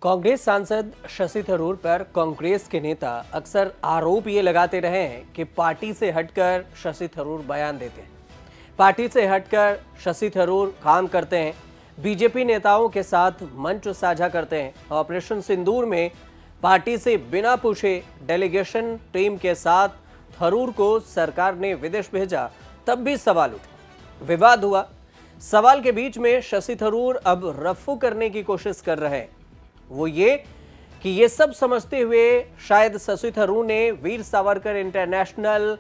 कांग्रेस सांसद शशि थरूर पर कांग्रेस के नेता अक्सर आरोप ये लगाते रहे हैं कि पार्टी से हटकर शशि थरूर बयान देते हैं, पार्टी से हटकर शशि थरूर काम करते हैं, बीजेपी नेताओं के साथ मंच साझा करते हैं। ऑपरेशन सिंदूर में पार्टी से बिना पूछे डेलीगेशन टीम के साथ थरूर को सरकार ने विदेश भेजा, तब भी सवाल उठे, विवाद हुआ। सवाल के बीच में शशि थरूर अब रफ्फू करने की कोशिश कर रहे हैं। वो ये कि ये सब समझते हुए शायद शशि थरूर ने Veer Savarkar international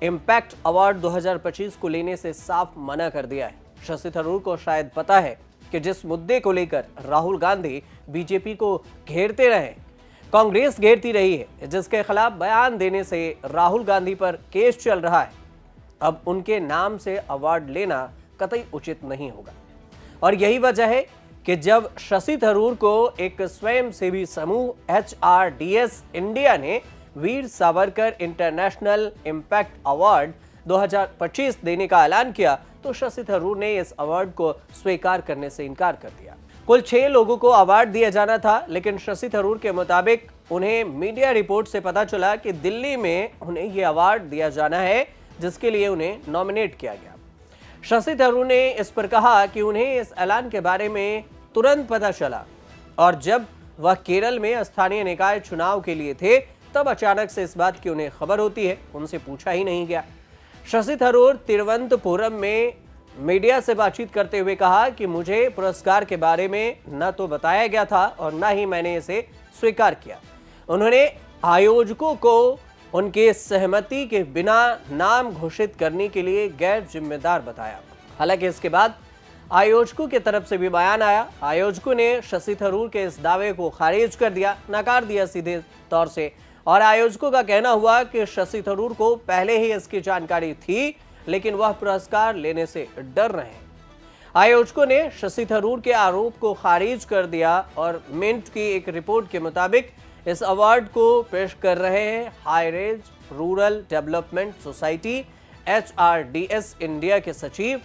impact award 2025 को लेने से साफ मना कर दिया है। शशि थरूर को शायद पता है कि जिस मुद्दे को लेकर राहुल गांधी बीजेपी को घेरते रहे, कांग्रेस घेरती रही है, जिसके खिलाफ बयान देने से राहुल गांधी पर केस चल रहा है, अब उनके नाम से अवार्ड लेना कतई उचित नहीं होगा। और यही वजह है कि जब शशि थरूर को एक स्वयंसेवी समूह HRDS इंडिया ने Veer Savarkar international impact award 2025 देने का ऐलान किया, तो शशि थरूर ने इस अवार्ड को स्वीकार करने से इनकार कर दिया। कुल 6 लोगों को अवार्ड दिया जाना था, लेकिन शशि थरूर के मुताबिक उन्हें मीडिया रिपोर्ट से पता चला कि दिल्ली में उन्हें यह अवार्ड दिया जाना है, जिसके लिए उन्हें नॉमिनेट किया गया। शशि थरूर ने इस पर कहा कि उन्हें इस ऐलान के बारे में तुरंत पता चला और जब वह केरल में स्थानीय निकाय चुनाव के लिए थे, तब अचानक से इस बात की उन्हें खबर होती है, उनसे पूछा ही नहीं गया। शशि थरूर तिरुवनंतपुरम में मीडिया से बातचीत करते हुए कहा कि मुझे पुरस्कार के बारे में न तो बताया गया था और न ही मैंने इसे स्वीकार किया। उन्होंने आयोजकों को उनके सहमति के बिना नाम घोषित करने के लिए गैर जिम्मेदार बताया। हालांकि इसके बाद आयोजकों की तरफ से भी बयान आया। आयोजकों ने शशि थरूर के इस दावे को खारिज कर दिया, नकार दिया सीधे तौर से, और आयोजकों का कहना हुआ कि शशि थरूर को पहले ही इसकी जानकारी थी, लेकिन वह पुरस्कार लेने से डर रहे हैं। आयोजकों ने शशि थरूर के आरोप को खारिज कर दिया और मिंट की एक रिपोर्ट के मुताबिक इस अवार्ड को पेश कर रहे हैं high range rural development society HRDS India के सचिव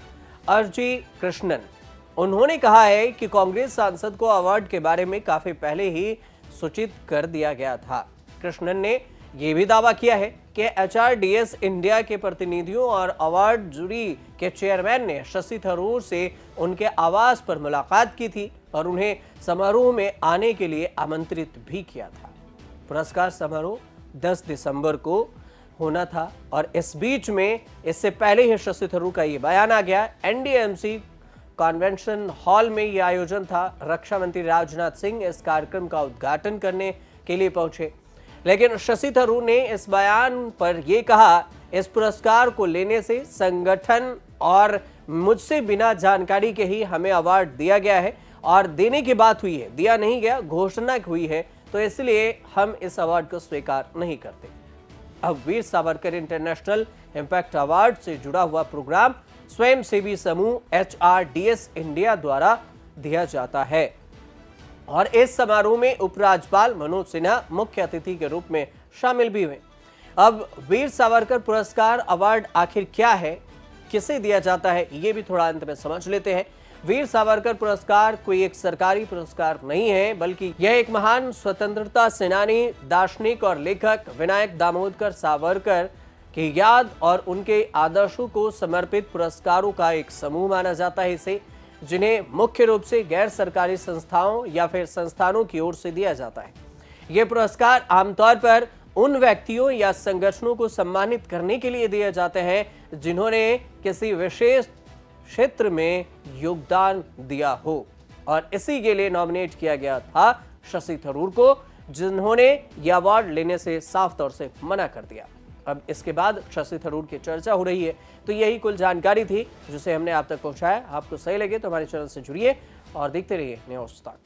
अर्जी कृष्णन। उन्होंने कहा है कि कांग्रेस सांसद को अवार्ड के बारे में काफी पहले ही सूचित कर दिया गया था। कृष्णन ने यह भी दावा किया है कि HRDS इंडिया के प्रतिनिधियों और अवार्ड जूरी के चेयरमैन ने शशि थरूर से उनके आवास पर मुलाकात की थी और उन्हें समारोह में आने के लिए आमंत्रित भी किया था। पुरस्कार समारोह 10 दिसंबर को होना था और इस बीच में इससे पहले ही शशि थरूर का ये बयान आ गया। NDMC कन्वेंशन हॉल में यह आयोजन था। रक्षा मंत्री राजनाथ सिंह इस कार्यक्रम का उद्घाटन करने के लिए पहुंचे, लेकिन शशि थरूर ने इस बयान पर यह कहा, इस पुरस्कार को लेने से संगठन और मुझसे बिना जानकारी के ही हमें अवार्ड दिया गया है और देने की बात हुई है, दिया नहीं गया, घोषणा हुई है, तो इसलिए हम इस अवार्ड को स्वीकार नहीं करते। अब Veer Savarkar international impact award से जुड़ा हुआ प्रोग्राम स्वयंसेवी समूह HRDS इंडिया द्वारा दिया जाता है और इस समारोह में उपराज्यपाल मनोज सिन्हा मुख्य अतिथि के रूप में शामिल भी हुए। अब वीर सावरकर पुरस्कार अवार्ड आखिर क्या है, किसे दिया जाता है, ये भी थोड़ा अंत में समझ लेते हैं। वीर सावरकर पुरस्कार कोई एक सरकारी पुरस्कार नहीं है, बल्कि यह एक महान स्वतंत्रता सेनानी, दार्शनिक और लेखक विनायक दामोदर सावरकर की याद और उनके आदर्शों को समर्पित पुरस्कारों का एक समूह माना जाता है इसे, जिन्हें मुख्य रूप से गैर सरकारी संस्थाओं या फिर संस्थानों की ओर से दिया जाता है। ये पुरस्कार आमतौर पर उन व्यक्तियों या संगठनों को सम्मानित करने के लिए दिए जाते हैं जिन्होंने किसी विशेष क्षेत्र में योगदान दिया हो, और इसी के लिए नॉमिनेट किया गया था शशि थरूर को, जिन्होंने यह अवार्ड लेने से साफ तौर से मना कर दिया। अब इसके बाद शशि थरूर की चर्चा हो रही है। तो यही कुल जानकारी थी जिसे हमने आप तक पहुंचाया। आपको सही लगे तो हमारे चैनल से जुड़िए और देखते रहिए न्यूज़ तक।